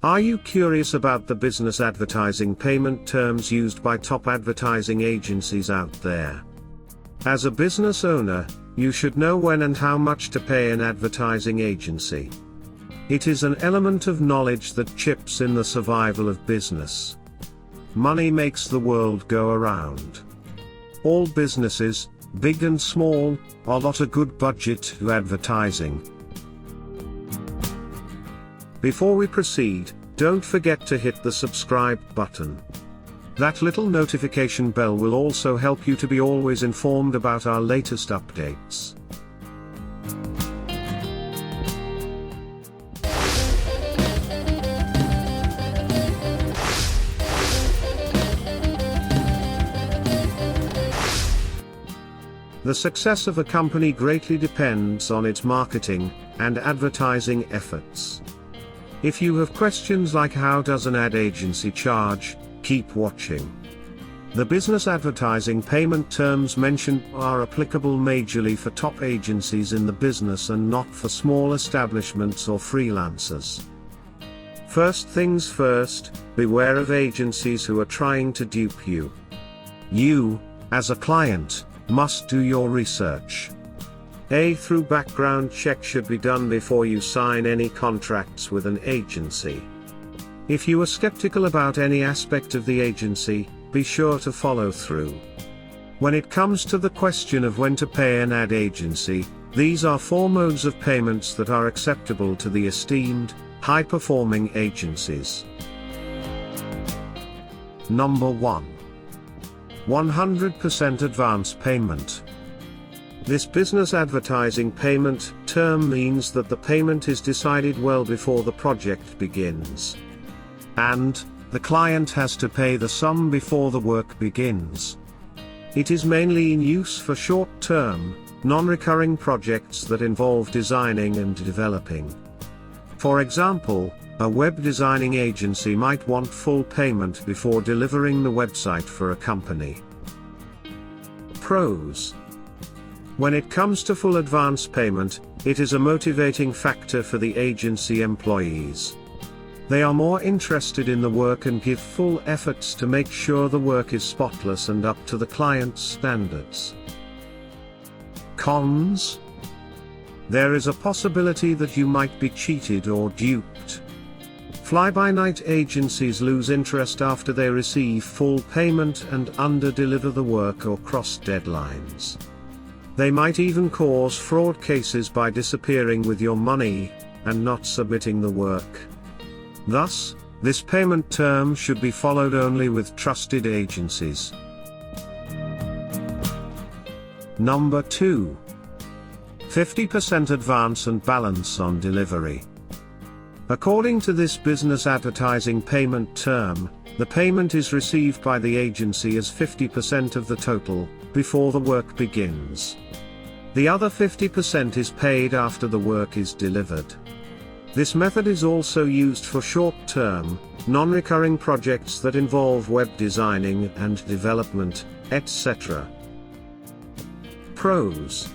Are you curious about the business advertising payment terms used by top advertising agencies out there? As a business owner, you should know when and how much to pay an advertising agency. It is an element of knowledge that chips in the survival of business. Money makes the world go around. All businesses, big and small, allot a good budget to advertising. Before we proceed, don't forget to hit the subscribe button. That little notification bell will also help you to be always informed about our latest updates. The success of a company greatly depends on its marketing and advertising efforts. If you have questions like how does an ad agency charge, keep watching. The business advertising payment terms mentioned are applicable majorly for top agencies in the business and not for small establishments or freelancers. First things first, beware of agencies who are trying to dupe you. You, as a client, must do your research. A thorough background check should be done before you sign any contracts with an agency. If you are skeptical about any aspect of the agency, be sure to follow through. When it comes to the question of when to pay an ad agency, these are 4 modes of payments that are acceptable to the esteemed, high-performing agencies. Number 1. 100% advance payment. This business advertising payment term means that the payment is decided well before the project begins. And the client has to pay the sum before the work begins. It is mainly in use for short-term, non-recurring projects that involve designing and developing. For example, a web designing agency might want full payment before delivering the website for a company. Pros. When it comes to full advance payment, it is a motivating factor for the agency employees. They are more interested in the work and give full efforts to make sure the work is spotless and up to the client's standards. Cons. There is a possibility that you might be cheated or duped. Fly-by-night agencies lose interest after they receive full payment and under-deliver the work or cross deadlines. They might even cause fraud cases by disappearing with your money and not submitting the work. Thus, this payment term should be followed only with trusted agencies. Number 2. 50% advance and balance on delivery. According to this business advertising payment term, the payment is received by the agency as 50% of the total, before the work begins. The other 50% is paid after the work is delivered. This method is also used for short-term, non-recurring projects that involve web designing and development, etc. Pros.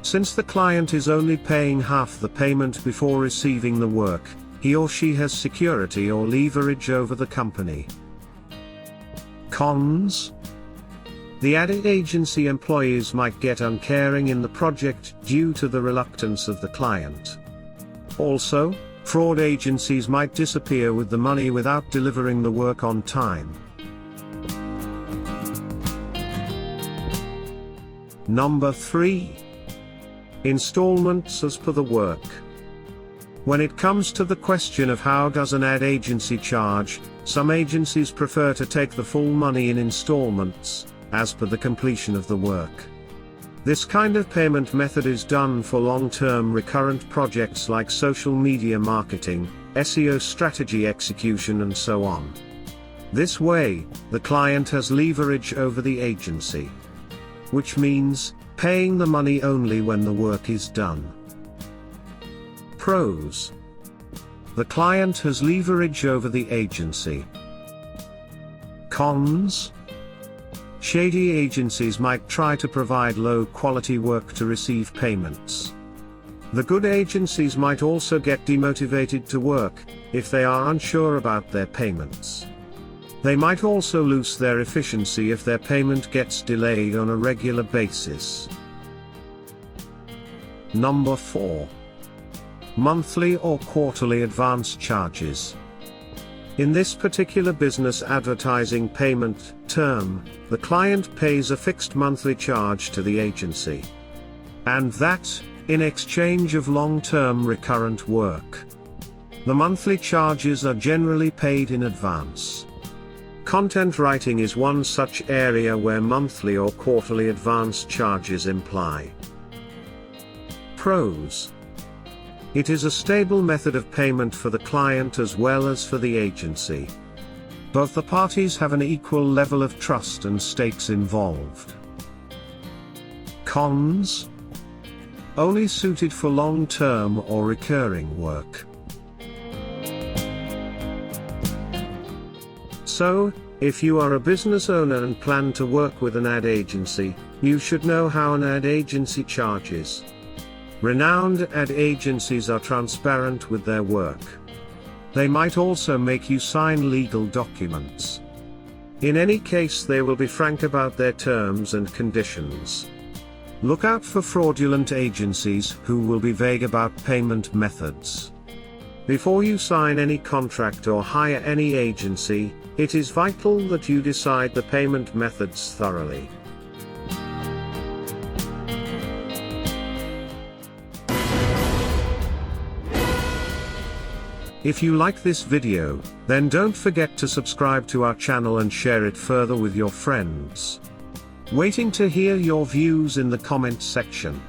Since the client is only paying half the payment before receiving the work, he or she has security or leverage over the company. Cons. The ad agency employees might get uncaring in the project due to the reluctance of the client. Also, fraud agencies might disappear with the money without delivering the work on time. Number 3. Installments as per the work. When it comes to the question of how does an ad agency charge, some agencies prefer to take the full money in installments, as per the completion of the work. This kind of payment method is done for long-term recurrent projects like social media marketing, SEO strategy execution and so on. This way, the client has leverage over the agency. Which means, paying the money only when the work is done. Pros. The client has leverage over the agency. Cons. Shady agencies might try to provide low-quality work to receive payments. The good agencies might also get demotivated to work, if they are unsure about their payments. They might also lose their efficiency if their payment gets delayed on a regular basis. Number 4. Monthly or quarterly advance charges. In this particular business advertising payment term, the client pays a fixed monthly charge to the agency. And that, in exchange of long-term recurrent work. The monthly charges are generally paid in advance. Content writing is one such area where monthly or quarterly advance charges imply. Pros. It is a stable method of payment for the client as well as for the agency. Both the parties have an equal level of trust and stakes involved. Cons. Only suited for long-term or recurring work. So, if you are a business owner and plan to work with an ad agency, you should know how an ad agency charges. Renowned ad agencies are transparent with their work. They might also make you sign legal documents. In any case, they will be frank about their terms and conditions. Look out for fraudulent agencies who will be vague about payment methods. Before you sign any contract or hire any agency, it is vital that you decide the payment methods thoroughly. If you like this video, then don't forget to subscribe to our channel and share it further with your friends. Waiting to hear your views in the comment section.